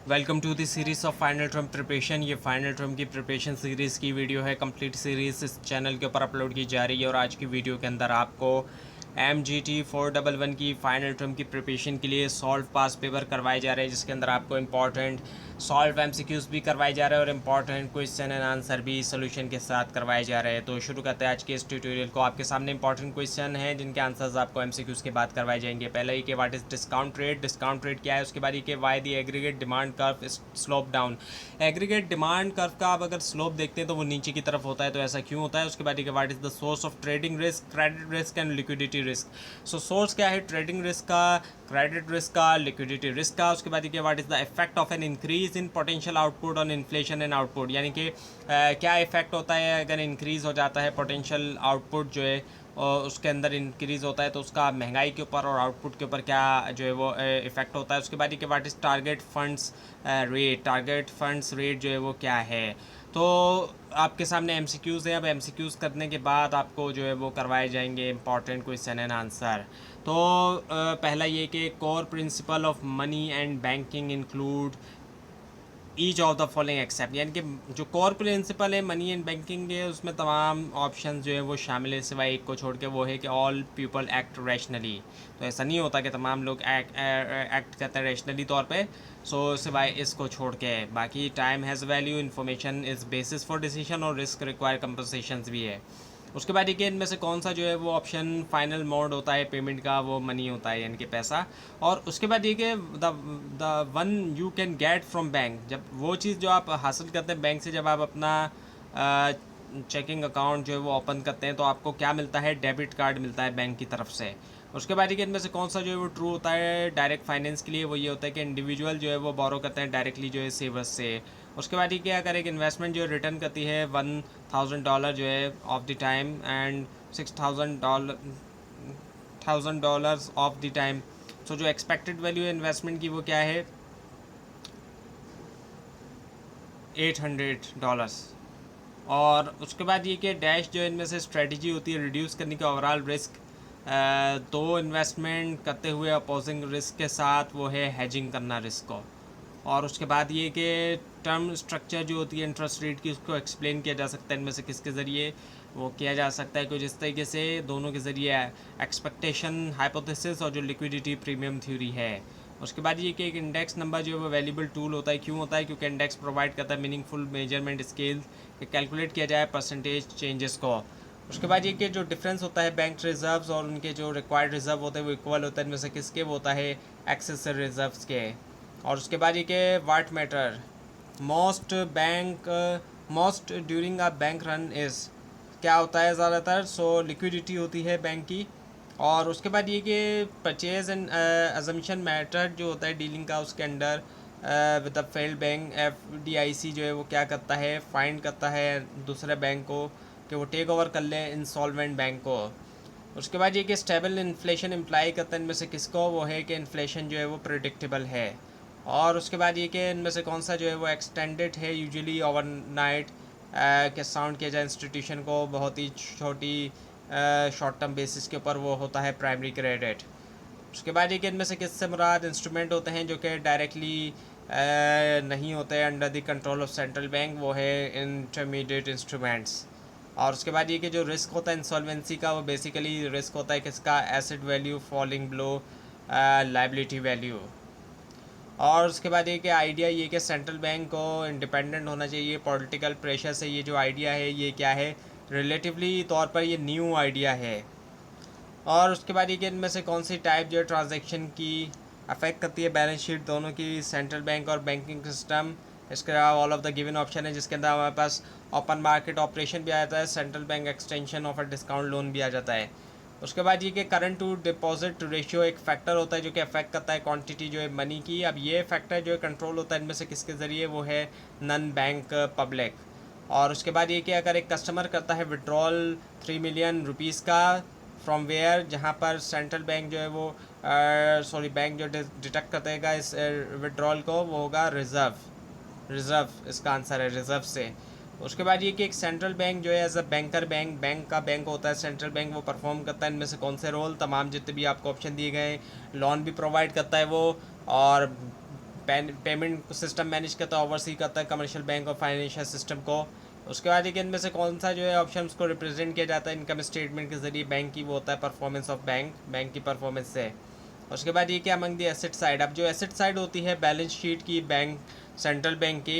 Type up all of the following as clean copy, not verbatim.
Welcome to the series of final term preparation. ये final term की preparation series की video है। Complete series इस चैनल के ऊपर अपलोड की जा रही है और आज की वीडियो के अंदर आपको MGT 411 की फ़ाइनल टर्म की प्रिपरेशन के लिए सॉल्व पास पेपर करवाए जा रहे हैं, जिसके अंदर आपको इंपॉर्टेंट सॉल्व MCQs भी करवाए जा रहे हैं और इंपॉर्टेंट क्वेश्चन एंड आंसर भी सोल्यूशन के साथ करवाए जा रहे हैं। तो शुरू करते हैं आज के इस ट्यूटोरियल को। आपके सामने इंपॉर्टेंट क्वेश्चन हैं जिनके आंसर्स आपको MCQs के बाद करवाए जाएंगे। पहले ये कि what is discount rate, discount rate क्या है। उसके बाद ये कि why the aggregate demand curve slope down. Aggregate demand curve का आप अगर स्लोप देखते हैं तो वो नीचे की तरफ होता है, तो ऐसा क्यों होता है। उसके बाद ये कि what is the source of trading risk, credit risk and liquidity risk. So source क्या है ट्रेडिंग रिस्क का, क्रेडिट रिस्क का, लिक्विडिटी रिस्क का। उसके बाद ये what is the effect of an increase in potential output on inflation and output, यानी कि क्या इफेक्ट होता है अगर इंक्रीज़ हो जाता है पोटेंशियल आउटपुट जो है और उसके अंदर इंक्रीज़ होता है तो उसका महंगाई के ऊपर और आउटपुट के ऊपर क्या जो है वो इफ़ेक्ट होता है। उसके बाद ये what is target funds rate, target funds rate जो है वो क्या है। तो आपके सामने MCQs है। अब MCQs करने के बाद आपको जो है वो करवाए जाएंगे इंपॉर्टेंट क्वेश्चन एंड आंसर। तो पहला ये कि core principle of money and banking include each of the following except, यानी कि जो कोर प्रिंसिपल है मनी एंड बैंकिंग के उसमें तमाम ऑप्शन जो है वो शामिल है सिवाय एक को छोड़ के, वो है कि ऑल पीपल एक्ट रैशनली। तो ऐसा नहीं होता कि तमाम लोग एक्ट करते हैं रैशनली तौर पे, सो सिवाय इसको छोड़ के। बाकी time has value, information is basis for decision और रिस्क रिक्वायर कंपनसेशन भी है। उसके बाद देखिए इनमें से कौन सा जो है वो ऑप्शन फाइनल मोड होता है पेमेंट का, वो मनी होता है यानी कि पैसा। और उसके बाद देखिए the one you can get from bank, जब वो चीज़ जो आप हासिल करते हैं बैंक से, जब आप अपना चेकिंग अकाउंट जो है वो ओपन करते हैं तो आपको क्या मिलता है, डेबिट कार्ड मिलता है बैंक की तरफ से। उसके बाद देखिए इनमें से कौन सा जो है वो ट्रू होता है डायरेक्ट फाइनेंस के लिए, वो ये होता है कि इंडिविजुअल जो है वो बोरो करते हैं डायरेक्टली जो है सेवर्स से। उसके बाद ये क्या, अगर एक इन्वेस्टमेंट जो रिटर्न करती है $1000 जो है of the time and $6000 of the time, so जो एक्सपेक्टेड वैल्यू है इन्वेस्टमेंट की वो क्या है, $800। और उसके बाद ये कि डैश जो इनमें से स्ट्रेटजी होती है रिड्यूस करने की ओवरऑल रिस्क, तो इन्वेस्टमेंट करते हुए अपोजिंग रिस्क के साथ वो है हेजिंग करना रिस्क को। और उसके बाद ये कि टर्म स्ट्रक्चर जो होती है इंटरेस्ट रेट की, उसको एक्सप्लेन किया जा सकता है इनमें से किसके ज़रिए, वो किया जा सकता है कुछ इस तरीके से, दोनों के ज़रिए एक्सपेक्टेशन हाइपोथेसिस और जो लिक्विडिटी प्रीमियम थ्योरी है। उसके बाद ये कि एक इंडेक्स नंबर जो है वो वैल्यूबल टूल होता है, क्यों होता है, क्योंकि इंडेक्स प्रोवाइड करता है मीनिंगफुल मेजरमेंट स्केल कि कैलकुलेट किया जाए परसेंटेज चेंजेस को। उसके बाद ये कि जो डिफरेंस होता है बैंक रिजर्व्स और उनके जो रिक्वायर्ड रिजर्व होते हैं वो इक्वल होता है इनमें से किसके, वो होता है एक्सेस रिजर्व्स के। और उसके बाद ये कि what matter most during a bank run is, क्या होता है ज़्यादातर, सो लिक्विडिटी होती है बैंक की। और उसके बाद ये कि परचेज एंड अजम्पशन मैटर जो होता है डीलिंग का, उसके under with the failed bank FDIC जो है वो क्या करता है, फाइंड करता है दूसरे बैंक को कि वो टेक ओवर कर लें इंसॉल्वेंट बैंक को। उसके बाद ये कि स्टेबल इन्फ्लेशन इम्प्लाई करता है इनमें से किसको, वो है कि इन्फ्लेशन जो है वो प्रिडिक्टेबल है। और उसके बाद ये कि इनमें से कौन सा जो है वो एक्सटेंडेड है यूजुअली ओवरनाइट के साउंड किया जाए इंस्टीट्यूशन को बहुत ही छोटी शॉर्ट टर्म बेसिस के ऊपर, वो होता है प्राइमरी क्रेडिट। उसके बाद ये कि इनमें से किससे मुराद इंस्ट्रूमेंट होते हैं जो कि डायरेक्टली नहीं होते हैं under the control of central bank, वो है इंटरमीडिएट इंस्ट्रूमेंट्स। और उसके बाद ये कि जो रिस्क होता है इंसॉल्वेंसी का, वो बेसिकली रिस्क होता है किसका, asset value falling below liability value. और उसके बाद ये कि आइडिया ये कि सेंट्रल बैंक को इंडिपेंडेंट होना चाहिए पॉलिटिकल प्रेशर से, ये जो आइडिया है ये क्या है, रिलेटिवली तौर पर ये न्यू आइडिया है। और उसके बाद ये कि इनमें से कौन सी टाइप जो है ट्रांजैक्शन की अफेक्ट करती है बैलेंस शीट दोनों की, सेंट्रल बैंक और बैंकिंग सिस्टम। इसके अलावा all of the given option है जिसके अंदर हमारे पास ओपन मार्केट ऑपरेशन भी आ जाता है, central bank extension of discount loan भी आ जाता है। उसके बाद ये कि करंट टू डिपॉजिट रेशियो एक फैक्टर होता है जो कि अफेक्ट करता है क्वांटिटी जो है मनी की। अब ये फैक्टर जो है कंट्रोल होता है इनमें से किसके ज़रिए, वो है नन बैंक पब्लिक। और उसके बाद ये कि अगर एक कस्टमर करता है विड्रॉल 3 मिलियन रुपीज़ का फ्रॉम वेयर, जहाँ पर सेंट्रल बैंक जो है वो बैंक जो डिटेक्ट करेगा इस विड्रॉल को, वो होगा रिज़र्व इसका आंसर है, रिज़र्व से। उसके बाद ये कि एक सेंट्रल बैंक जो है एज अ बैंकर बैंक का बैंक होता है सेंट्रल बैंक, वो परफॉर्म करता है इनमें से कौन से रोल, तमाम जितने भी आपको ऑप्शन दिए गए, लोन भी प्रोवाइड करता है वो, और पेमेंट सिस्टम मैनेज करता है, ओवरसी करता है कमर्शियल बैंक और फाइनेंशियल सिस्टम को। उसके बाद एक इनमें से कौन सा जो है ऑप्शन को रिप्रेजेंट किया जाता है इनकम स्टेटमेंट के जरिए बैंक की, वो होता है परफॉर्मेंस ऑफ बैंक की परफॉर्मेंस से। उसके बाद ये क्या अमंग दी एसेट साइड, अब जो एसेट साइड होती है बैलेंस शीट की बैंक सेंट्रल बैंक की,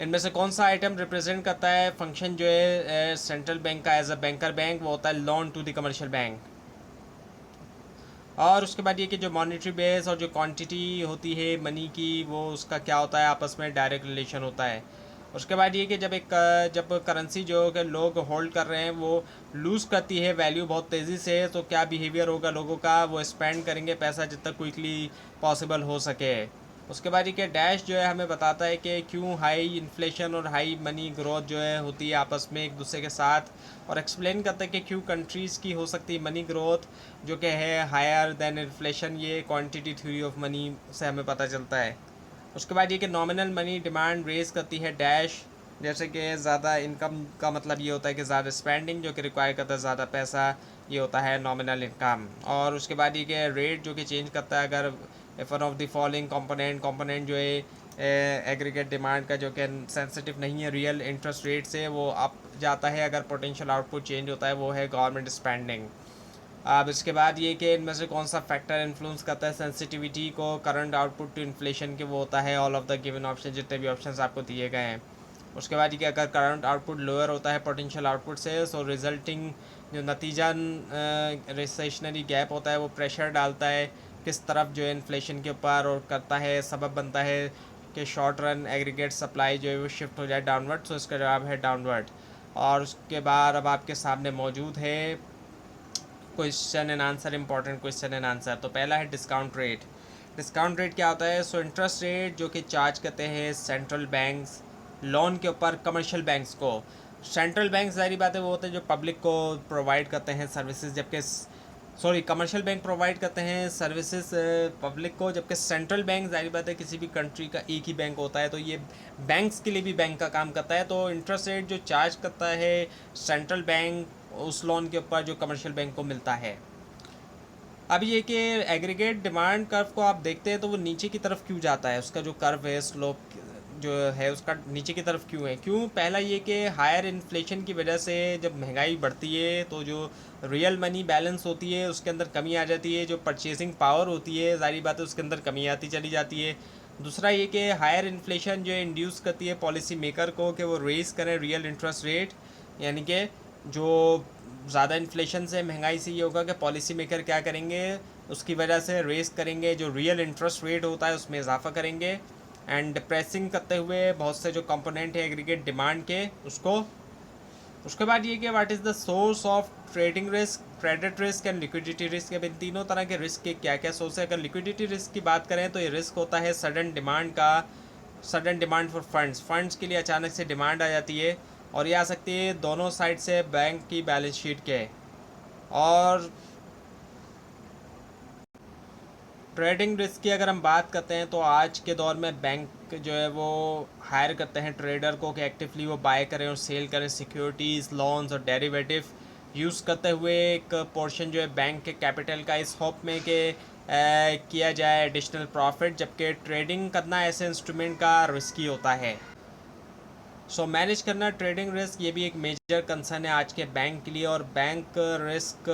इनमें से कौन सा आइटम रिप्रेजेंट करता है फंक्शन जो है सेंट्रल बैंक का एज अ बैंकर बैंक, वो होता है loan to the commercial bank. और उसके बाद ये कि जो मॉनेटरी बेस और जो क्वांटिटी होती है मनी की, वो उसका क्या होता है, आपस में डायरेक्ट रिलेशन होता है। उसके बाद ये कि जब करेंसी जो कि लोग होल्ड कर रहे हैं वो लूज़ करती है वैल्यू बहुत तेज़ी से, तो क्या बिहेवियर होगा लोगों का, वो स्पेंड करेंगे पैसा जितना क्विकली पॉसिबल हो सके। उसके बाद ये कि डैश जो है हमें बताता है कि क्यों हाई इन्फ्लेशन और हाई मनी ग्रोथ जो है होती है आपस में एक दूसरे के साथ, और एक्सप्लेन करता है कि क्यों कंट्रीज़ की हो सकती है मनी ग्रोथ जो कि है हायर देन इन्फ्लेशन, ये क्वांटिटी थ्योरी ऑफ मनी से हमें पता चलता है। उसके बाद ये कि नॉमिनल मनी डिमांड रेज करती है डैश, जैसे कि ज़्यादा इनकम का मतलब ये होता है कि ज़्यादा स्पेंडिंग जो कि रिक्वायर करता है ज़्यादा पैसा, ये होता है नॉमिनल इनकम। और उसके बाद ये कि रेट जो कि चेंज करता है अगर if one of the following component जो है एग्रीगेट डिमांड का जो कि सेंसिटिव नहीं है रियल इंटरेस्ट रेट से, वो अप जाता है अगर पोटेंशियल आउटपुट चेंज होता है, वो है गवर्नमेंट स्पेंडिंग। अब इसके बाद ये कि इनमें से कौन सा फैक्टर इन्फ्लुएंस करता है सेंसिटिविटी को करंट आउटपुट टू इन्फ्लेशन के, वो होता है all of the given option, जितने भी ऑप्शंस आपको दिए गए हैं। उसके बाद ये कि अगर करंट आउटपुट लोअर होता है पोटेंशियल आउटपुट से, सो रिजल्टिंग जो नतीजा रिसेशनरी गैप होता है वो प्रेशर डालता है किस तरफ जो है इन्फ्लेशन के ऊपर, और करता है सबब बनता है कि शॉर्ट रन एग्रीगेट सप्लाई जो है वो शिफ्ट हो जाए डाउनवर्ड, सो इसका जवाब है डाउनवर्ड। और उसके बाद अब आपके सामने मौजूद है question and answer, important question and answer. तो पहला है डिस्काउंट रेट। डिस्काउंट रेट क्या होता है, सो इंटरेस्ट रेट जो कि चार्ज करते हैं सेंट्रल बैंक्स लोन के ऊपर कमर्शियल बैंक्स को। सेंट्रल बैंक ज़ाहिर बात है वो होते हैं जो पब्लिक को प्रोवाइड करते हैं सर्विसेज, जबकि कमर्शियल बैंक प्रोवाइड करते हैं सर्विसेज पब्लिक को, जबकि सेंट्रल बैंक ज़ाहिर बात है किसी भी कंट्री का एक ही बैंक होता है, तो ये बैंक्स के लिए भी बैंक का काम करता है। तो इंटरेस्ट रेट जो चार्ज करता है सेंट्रल बैंक उस लोन के ऊपर जो कमर्शियल बैंक को मिलता है। अब ये कि एग्रीगेट डिमांड कर्व को आप देखते हैं तो वो नीचे की तरफ क्यों जाता है, उसका जो कर्व है स्लोप जो है उसका नीचे की तरफ क्यों है, क्यों, पहला ये कि हायर इन्फ्लेशन की वजह से जब महंगाई बढ़ती है तो जो रियल मनी बैलेंस होती है उसके अंदर कमी आ जाती है, जो परचेसिंग पावर होती है ज़ाहिर बात है उसके अंदर कमी आती चली जाती है। दूसरा ये कि हायर इन्फ्लेशन जो इंड्यूस करती है पॉलिसी मेकर को कि वो रेज़ करें रियल इंटरेस्ट रेट, यानी कि जो ज़्यादा इन्फ्लेशन से महंगाई से ये होगा कि पॉलिसी मेकर क्या करेंगे, उसकी वजह से रेस करेंगे जो रियल इंटरेस्ट रेट होता है उसमें इजाफा करेंगे, एंड डिप्रेसिंग करते हुए बहुत से जो कंपोनेंट है एग्रीगेट डिमांड के उसको। उसके बाद ये कि what is the source of trading risk, credit risk and liquidity risk. अब इन तीनों तरह के रिस्क के क्या क्या सोर्स है। अगर लिक्विडिटी रिस्क की बात करें तो ये रिस्क होता है सडन डिमांड का, सडन डिमांड फॉर फंड्स के लिए अचानक से डिमांड आ जाती है, और ये आ सकती है दोनों साइड से बैंक की बैलेंस शीट के। और ट्रेडिंग रिस्क की अगर हम बात करते हैं तो आज के दौर में बैंक जो है वो हायर करते हैं ट्रेडर को कि एक्टिवली वो बाय करें और सेल करें सिक्योरिटीज़, लोन्स और डेरिवेटिव यूज़ करते हुए एक पोर्शन जो है बैंक के कैपिटल का, इस होप में कि किया जाए एडिशनल प्रॉफिट, जबकि ट्रेडिंग करना ऐसे इंस्ट्रूमेंट का रिस्की होता है। सो मैनेज करना ट्रेडिंग रिस्क ये भी एक मेजर कंसर्न है आज के बैंक के लिए, और बैंक रिस्क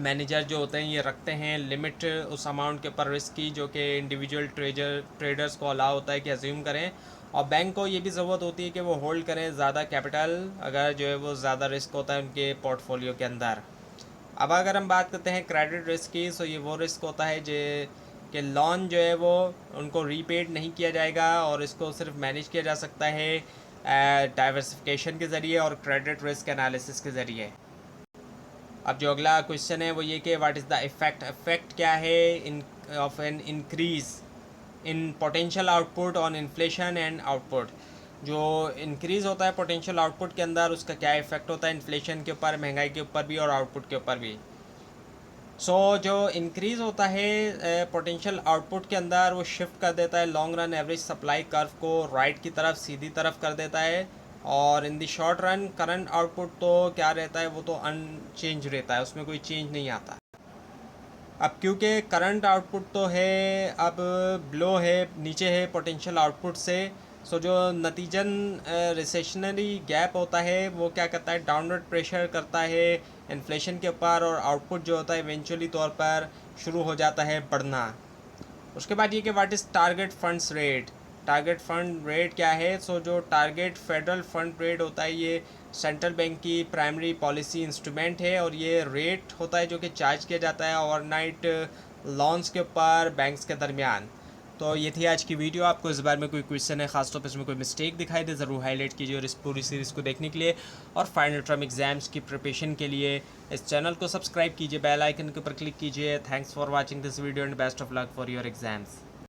मैनेजर जो होते हैं ये रखते हैं लिमिट उस अमाउंट के ऊपर रिस्क की जो कि इंडिविजुअल ट्रेडर्स को अलाउ होता है कि अज्यूम करें, और बैंक को ये भी ज़रूरत होती है कि वो होल्ड करें ज़्यादा कैपिटल अगर जो है वो ज़्यादा रिस्क होता है उनके पोर्टफोलियो के अंदर। अब अगर हम बात करते हैं क्रेडिट रिस्क की, सो ये वो रिस्क होता है जो कि लोन जो है वो उनको रीपेड नहीं किया जाएगा, और इसको सिर्फ मैनेज किया जा सकता है डाइवर्सिफिकेशन के ज़रिए और क्रेडिट रिस्क एनालिसिस के ज़रिए। अब जो अगला क्वेश्चन है वो ये कि व्हाट इज़ द इफ़ेक्ट क्या है in of an increase in potential output on inflation and output. जो इंक्रीज़ होता है पोटेंशियल आउटपुट के अंदर उसका क्या इफ़ेक्ट होता है इन्फ्लेशन के ऊपर, महंगाई के ऊपर भी और आउटपुट के ऊपर भी। जो इंक्रीज़ होता है पोटेंशियल आउटपुट के अंदर वो शिफ्ट कर देता है long run average supply curve को राइट की तरफ, सीधी तरफ कर देता है, और in the short run current output तो क्या रहता है वो तो अनचेंज रहता है, उसमें कोई चेंज नहीं आता। अब क्योंकि करंट आउटपुट तो है, अब ब्लो है, नीचे है पोटेंशियल आउटपुट से, सो जो नतीजन रिसेशनरी गैप होता है वो क्या करता है, डाउनवर्ड प्रेशर करता है इन्फ्लेशन के ऊपर, और आउटपुट जो होता है इवेंचुअली तौर पर शुरू हो जाता है बढ़ना। उसके बाद ये कि what is target funds rate. Target fund rate क्या है? सो जो टारगेट फेडरल फंड रेट होता है ये सेंट्रल बैंक की प्राइमरी पॉलिसी इंस्ट्रूमेंट है, और ये रेट होता है जो कि चार्ज किया जाता है ओवरनाइट लॉन्स के ऊपर बैंक्स के दरमियान। तो ये थी आज की वीडियो। आपको इस बारे में कोई क्वेश्चन है, खासतौर पर इसमें कोई मिस्टेक दिखाई दे, ज़रूर हाईलाइट कीजिए। और इस पूरी सीरीज़ को देखने के लिए और फाइनल टर्म एग्जाम्स की प्रिपरेशन के लिए इस चैनल को सब्सक्राइब कीजिए, बेल आइकन के ऊपर क्लिक कीजिए। Thanks for watching this video and best of luck for your exams.